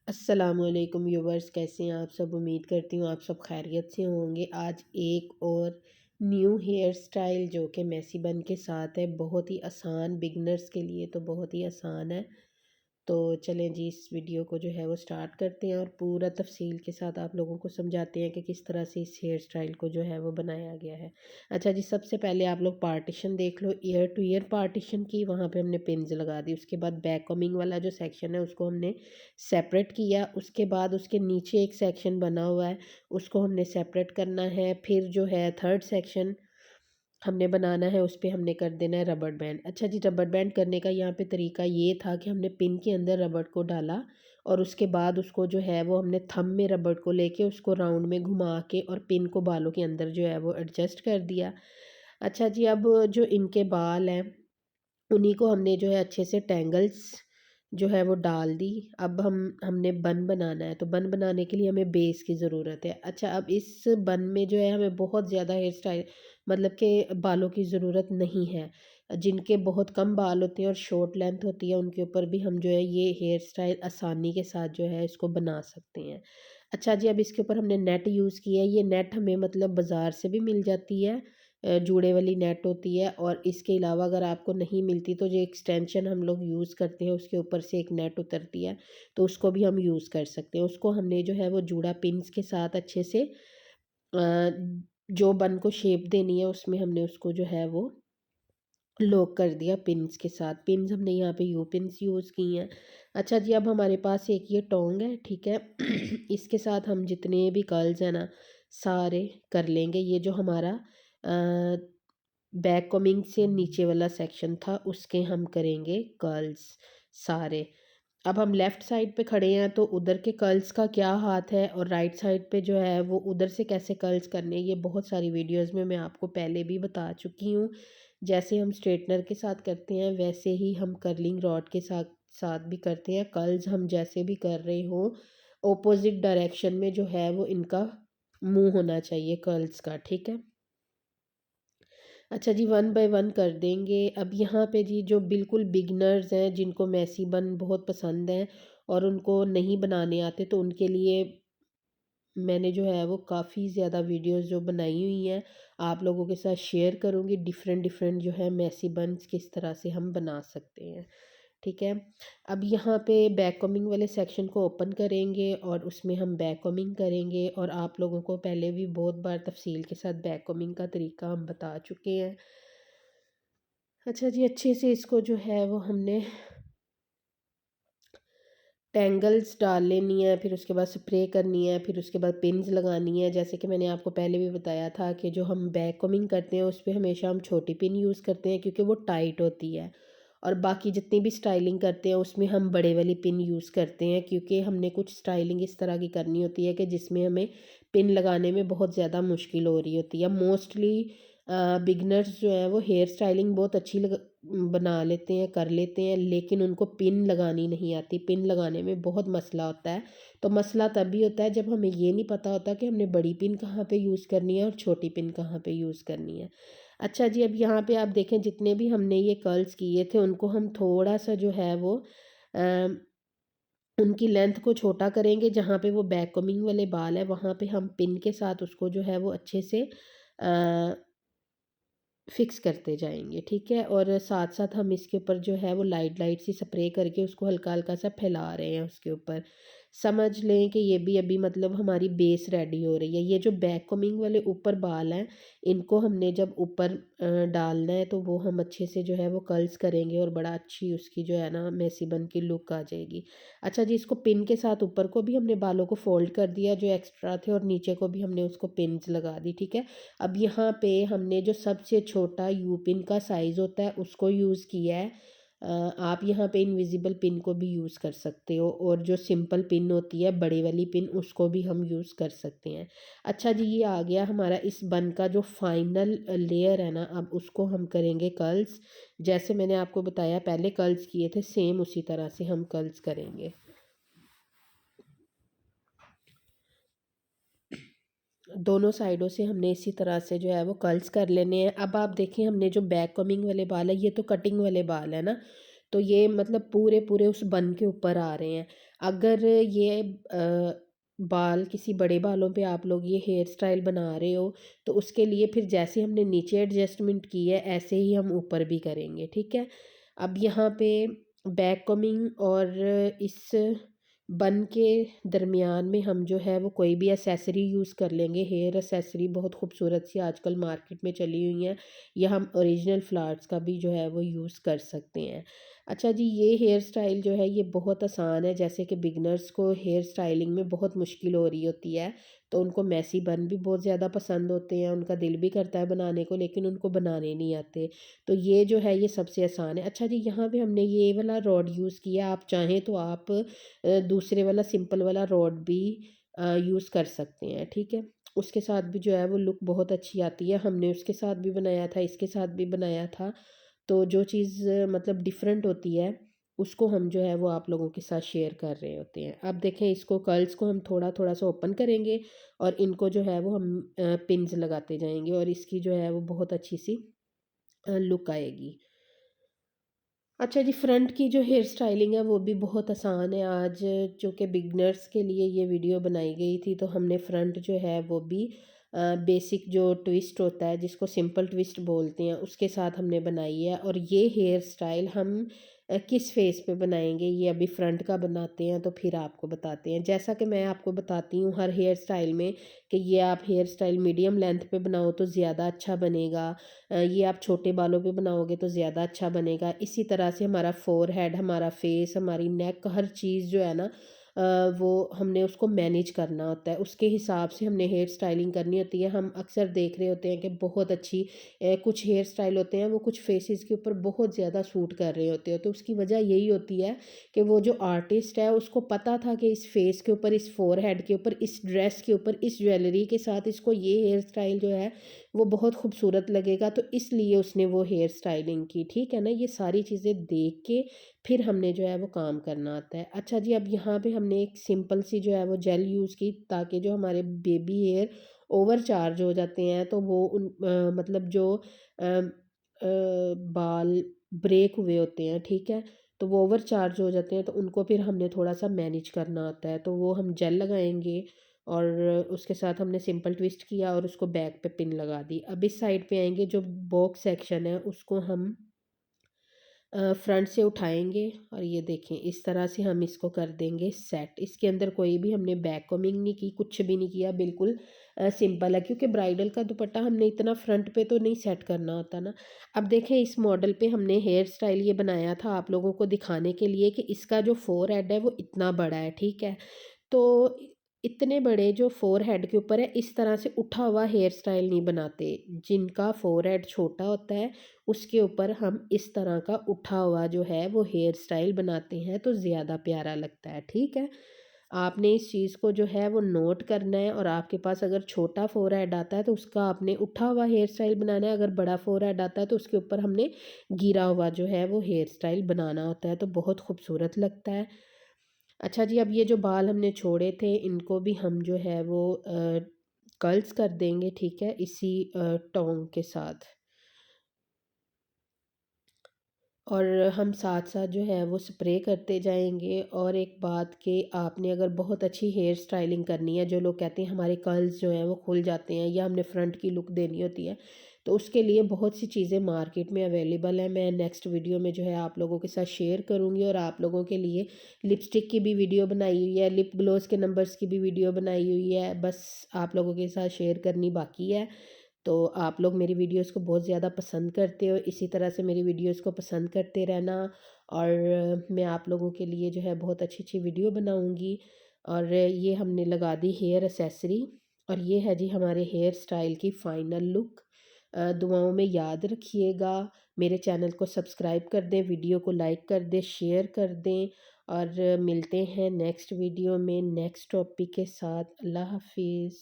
अस्सलामुअलैकुम व्यूवर्स, कैसे हैं आप सब। उम्मीद करती हूँ आप सब खैरियत से होंगे। आज एक और न्यू हेयर स्टाइल जो कि मैसी बन के साथ है, बहुत ही आसान, बिगनर्स के लिए तो बहुत ही आसान है। तो चलें जी, इस वीडियो को जो है वो स्टार्ट करते हैं और पूरा तफसील के साथ आप लोगों को समझाते हैं कि किस तरह से इस हेयर स्टाइल को जो है वो बनाया गया है। अच्छा जी, सबसे पहले आप लोग पार्टीशन देख लो, ईयर टू ईयर पार्टीशन की, वहाँ पे हमने पिन्स लगा दी। उसके बाद बैक कमिंग वाला जो सेक्शन है उसको हमने सेपरेट किया। उसके बाद उसके नीचे एक सेक्शन बना हुआ है, उसको हमने सेपरेट करना है। फिर जो है थर्ड सेक्शन हमने बनाना है, उस पे हमने कर देना है रबड़ बैंड। अच्छा जी, रबड़ बैंड करने का यहाँ पे तरीका ये था कि हमने पिन के अंदर रबड़ को डाला और उसके बाद उसको जो है वो हमने थंब में रबड़ को लेके उसको राउंड में घुमा के और पिन को बालों के अंदर जो है वो एडजस्ट कर दिया। अच्छा जी, अब जो इनके बाल हैं उन्हीं को हमने जो है अच्छे से टेंगल्स जो है वो डाल दी। अब हमने बन बनाना है, तो बन बनाने के लिए हमें बेस की ज़रूरत है। अच्छा, अब इस बन में जो है हमें बहुत ज़्यादा हेयर स्टाइल मतलब कि बालों की ज़रूरत नहीं है। जिनके बहुत कम बाल होते हैं और शॉर्ट लेंथ होती है उनके ऊपर भी हम जो है ये हेयर स्टाइल आसानी के साथ जो है इसको बना सकते हैं। अच्छा जी, अब इसके ऊपर हमने नेट यूज़ किया है। ये नेट हमें मतलब बाज़ार से भी मिल जाती है, जूड़े वाली नेट होती है। और इसके अलावा अगर आपको नहीं मिलती तो जो एक्सटेंशन हम लोग यूज़ करते हैं उसके ऊपर से एक नेट उतरती है, तो उसको भी हम यूज़ कर सकते हैं। उसको हमने जो है वो जूड़ा पिन्स के साथ अच्छे से जो बन को शेप देनी है उसमें हमने उसको जो है वो लॉक कर दिया पिन्स के साथ। पिन्स हमने यहाँ पे यू पिन्स यूज़ की हैं। अच्छा जी, अब हमारे पास एक ये टोंग है, ठीक है। इसके साथ हम जितने भी कर्ल्स हैं ना सारे कर लेंगे। ये जो हमारा बैक कॉमिंग से नीचे वाला सेक्शन था उसके हम करेंगे कर्ल्स सारे। अब हम लेफ़्ट साइड पे खड़े हैं तो उधर के कर्ल्स का क्या हाथ है और राइट साइड पे जो है वो उधर से कैसे कर्ल्स करने हैं, ये बहुत सारी वीडियोस में मैं आपको पहले भी बता चुकी हूँ। जैसे हम स्ट्रेटनर के साथ करते हैं वैसे ही हम कर्लिंग रॉड के साथ साथ भी करते हैं। कर्ल्स हम जैसे भी कर रहे हो ऑपोजिट डायरेक्शन में जो है वो इनका मुंह होना चाहिए कर्ल्स का, ठीक है। अच्छा जी, वन बाय वन कर देंगे। अब यहाँ पे जी जो बिल्कुल बिगनर्स हैं जिनको मैसी बन बहुत पसंद है और उनको नहीं बनाने आते, तो उनके लिए मैंने जो है वो काफ़ी ज़्यादा वीडियोस जो बनाई हुई हैं आप लोगों के साथ शेयर करूँगी। डिफरेंट डिफरेंट जो है मैसी बन्स किस तरह से हम बना सकते हैं, ठीक है। अब यहाँ पे बैक कॉमिंग वाले सेक्शन को ओपन करेंगे और उसमें हम बैक कॉमिंग करेंगे और आप लोगों को पहले भी बहुत बार तफसील के साथ बैक कॉमिंग का तरीका हम बता चुके हैं। अच्छा जी, अच्छे से इसको जो है वो हमने टेंगल्स डाल लेनी है, फिर उसके बाद स्प्रे करनी है, फिर उसके बाद पिन्स लगानी है। जैसे कि मैंने आपको पहले भी बताया था कि जो हम बैक कॉमिंग करते हैं उस पे हमेशा हम छोटी पिन यूज़ करते हैं क्योंकि वो टाइट होती है। और बाकी जितनी भी स्टाइलिंग करते हैं उसमें हम बड़े वाली पिन यूज़ करते हैं क्योंकि हमने कुछ स्टाइलिंग इस तरह की करनी होती है कि जिसमें हमें पिन लगाने में बहुत ज़्यादा मुश्किल हो रही होती है। मोस्टली बिगनर्स जो है वो हेयर स्टाइलिंग बहुत अच्छी बना लेते हैं, कर लेते हैं, लेकिन उनको पिन लगानी नहीं आती। पिन लगाने में बहुत मसला होता है। तो मसला तभी होता है जब हमें ये नहीं पता होता कि हमने बड़ी पिन कहाँ पे यूज़ करनी है और छोटी पिन कहाँ पे यूज़ करनी है। अच्छा जी, अब यहाँ पे आप देखें जितने भी हमने ये कर्ल्स किए थे उनको हम थोड़ा सा जो है वो अ, उनकी लेंथ को छोटा करेंगे। जहाँ पे वो बैक कॉमिंग वाले बाल है वहाँ पे हम पिन के साथ उसको जो है वो अच्छे से फिक्स करते जाएँगे, ठीक है। और साथ-साथ हम इसके ऊपर जो है वो लाइट लाइट सी स्प्रे करके उसको हल्का-हल्का सा फैला रहे हैं उसके ऊपर। समझ लें कि ये भी अभी मतलब हमारी बेस रेडी हो रही है। ये जो बैक कॉमिंग वाले ऊपर बाल हैं, इनको हमने जब ऊपर डालना है तो वो हम अच्छे से जो है वो कर्ल्स करेंगे और बड़ा अच्छी उसकी जो है ना मेसी बन की लुक आ जाएगी। अच्छा जी, इसको पिन के साथ ऊपर को भी हमने बालों को फ़ोल्ड कर दिया जो एक्स्ट्रा थे और नीचे को भी हमने उसको पिन्स लगा दी, ठीक है। अब यहाँ पे हमने जो सबसे छोटा यू पिन का साइज़ होता है उसको यूज़ किया है। आप यहाँ पे इनविजिबल पिन को भी यूज़ कर सकते हो और जो सिंपल पिन होती है बड़े वाली पिन उसको भी हम यूज़ कर सकते हैं। अच्छा जी, ये आ गया हमारा इस बन का जो फाइनल लेयर है ना, अब उसको हम करेंगे कर्ल्स। जैसे मैंने आपको बताया पहले कर्ल्स किए थे सेम उसी तरह से हम कर्ल्स करेंगे। दोनों साइडों से हमने इसी तरह से जो है वो कर्ल्स कर लेने हैं। अब आप देखें हमने जो बैक कमिंग वाले बाल है ये तो कटिंग वाले बाल है ना, तो ये मतलब पूरे पूरे उस बन के ऊपर आ रहे हैं। अगर ये बाल किसी बड़े बालों पे आप लोग ये हेयर स्टाइल बना रहे हो, तो उसके लिए फिर जैसे हमने नीचे एडजस्टमेंट की है ऐसे ही हम ऊपर भी करेंगे, ठीक है। अब यहाँ पे बैक कमिंग और इस बन के दरमियान में हम जो है वो कोई भी एसेसरी यूज़ कर लेंगे। हेयर एसेसरी बहुत खूबसूरत सी आजकल मार्केट में चली हुई हैं, या हम ओरिजिनल फ्लावर्स का भी जो है वो यूज़ कर सकते हैं। अच्छा जी, ये हेयर स्टाइल जो है ये बहुत आसान है। जैसे कि बिगनर्स को हेयर स्टाइलिंग में बहुत मुश्किल हो रही होती है, तो उनको मैसी बन भी बहुत ज़्यादा पसंद होते हैं, उनका दिल भी करता है बनाने को, लेकिन उनको बनाने नहीं आते। तो ये जो है ये सबसे आसान है। अच्छा जी, यहाँ पे हमने ये वाला रॉड यूज़ किया, आप चाहें तो आप दूसरे वाला सिंपल वाला रॉड भी यूज़ कर सकते हैं, ठीक है। उसके साथ भी जो है वो लुक बहुत अच्छी आती है। हमने उसके साथ भी बनाया था, इसके साथ भी बनाया था। तो जो चीज़ मतलब डिफरेंट होती है, उसको हम जो है वो आप लोगों के साथ शेयर कर रहे होते हैं। अब देखें, इसको कर्ल्स को हम थोड़ा-थोड़ा सा ओपन करेंगे और इनको जो है वो हम पिन्स लगाते जाएँगे, और इसकी जो है वो बहुत अच्छी सी लुक आएगी। अच्छा जी, फ्रंट की जो हेयर स्टाइलिंग है वो भी बहुत आसान है। आज जो कि बिगनर्स के लिए ये वीडियो बनाई गई थी, तो हमने फ्रंट जो है वो भी बेसिक जो ट्विस्ट होता है जिसको सिंपल ट्विस्ट बोलते हैं उसके साथ हमने बनाई है। और ये हेयर स्टाइल हम किस फेस पे बनाएंगे, ये अभी फ्रंट का बनाते हैं तो फिर आपको बताते हैं। जैसा कि मैं आपको बताती हूँ हर हेयर स्टाइल में कि ये आप हेयर स्टाइल मीडियम लेंथ पे बनाओ तो ज़्यादा अच्छा बनेगा, ये आप छोटे बालों पे बनाओगे तो ज़्यादा अच्छा बनेगा। इसी तरह से हमारा फ़ोरहेड, हमारा फेस, हमारी नेक, हर चीज़ जो है ना वो हमने उसको मैनेज करना होता है। उसके हिसाब से हमने हेयर स्टाइलिंग करनी होती है। हम अक्सर देख रहे होते हैं कि बहुत अच्छी कुछ हेयर स्टाइल होते हैं वो कुछ फेसेस के ऊपर बहुत ज़्यादा सूट कर रहे होते हैं। तो उसकी वजह यही होती है कि वो जो आर्टिस्ट है उसको पता था कि इस फेस के ऊपर, इस फ़ोरहेड के ऊपर, इस ड्रेस के ऊपर, इस ज्वेलरी के साथ इसको ये हेयर स्टाइल जो है वो बहुत खूबसूरत लगेगा, तो इसलिए उसने वो हेयर स्टाइलिंग की, ठीक है ना। ये सारी चीज़ें देख के फिर हमने जो है वो काम करना आता है। अच्छा जी, अब यहाँ पे हमने एक सिंपल सी जो है वो जेल यूज़ की, ताकि जो हमारे बेबी हेयर ओवर चार्ज हो जाते हैं तो वो मतलब जो बाल ब्रेक हुए होते हैं, ठीक है, तो वो ओवर चार्ज हो जाते हैं, तो उनको फिर हमने थोड़ा सा मैनेज करना आता है। तो वो हम जेल लगाएंगे और उसके साथ हमने सिंपल ट्विस्ट किया और उसको बैक पे पिन लगा दी। अब इस साइड पे आएंगे, जो बॉक्स सेक्शन है उसको हम फ्रंट से उठाएँगे और ये देखें इस तरह से हम इसको कर देंगे सेट। इसके अंदर कोई भी हमने बैक कॉमिंग नहीं की, कुछ भी नहीं किया, बिल्कुल सिंपल है, क्योंकि ब्राइडल का दुपट्टा हमने इतना फ्रंट पे तो नहीं सेट करना होता ना। अब देखें, इस मॉडल पे हमने हेयर स्टाइल ये बनाया था आप लोगों को दिखाने के लिए कि इसका जो फोरहेड है वो इतना बड़ा है, ठीक है। तो इतने बड़े जो फ़ोरहेड के ऊपर है, इस तरह से उठा हुआ हेयर स्टाइल नहीं बनाते। जिनका फ़ोरहेड छोटा होता है, उसके ऊपर हम इस तरह का उठा हुआ जो है वो हेयर स्टाइल बनाते हैं, तो ज़्यादा प्यारा लगता है, ठीक है। आपने इस चीज़ को जो है वो नोट करना है, और आपके पास अगर छोटा फ़ोरहेड आता है तो उसका आपने उठा हुआ हेयर स्टाइल बनाना है, अगर बड़ा फ़ोरहेड आता है तो उसके ऊपर हमने गिरा हुआ जो है वो हेयर स्टाइल बनाना होता है, तो बहुत खूबसूरत लगता है। अच्छा जी, अब ये जो बाल हमने छोड़े थे इनको भी हम जो है वो कर्ल्स कर देंगे, ठीक है, इसी टोंग के साथ। और हम साथ-साथ जो है वो स्प्रे करते जाएँगे। और एक बात कि आपने अगर बहुत अच्छी हेयर स्टाइलिंग करनी है, जो लोग कहते हैं हमारे कर्ल्स जो हैं वो खुल जाते हैं, या हमने फ्रंट की लुक देनी होती है, तो उसके लिए बहुत सी चीज़ें मार्केट में अवेलेबल हैं। मैं नेक्स्ट वीडियो में जो है आप लोगों के साथ शेयर करूँगी, और आप लोगों के लिए लिपस्टिक की भी वीडियो बनाई हुई है, लिप ग्लोज़ के नंबर्स की भी वीडियो बनाई हुई है, बस आप लोगों के साथ शेयर करनी बाकी है। तो आप लोग मेरी वीडियोस को बहुत ज़्यादा पसंद करते हो, इसी तरह से मेरी वीडियोस को पसंद करते रहना। और मैं आप लोगों के लिए जो है बहुत अच्छी अच्छी वीडियो बनाऊंगी। और ये हमने लगा दी हेयर एक्सेसरी, और ये है जी हमारे हेयर स्टाइल की फ़ाइनल लुक। दुआओं में याद रखिएगा, मेरे चैनल को सब्सक्राइब कर दें, वीडियो को लाइक कर दें, शेयर कर दें, और मिलते हैं नेक्स्ट वीडियो में नेक्स्ट टॉपिक के साथ। अल्लाह हाफिज़।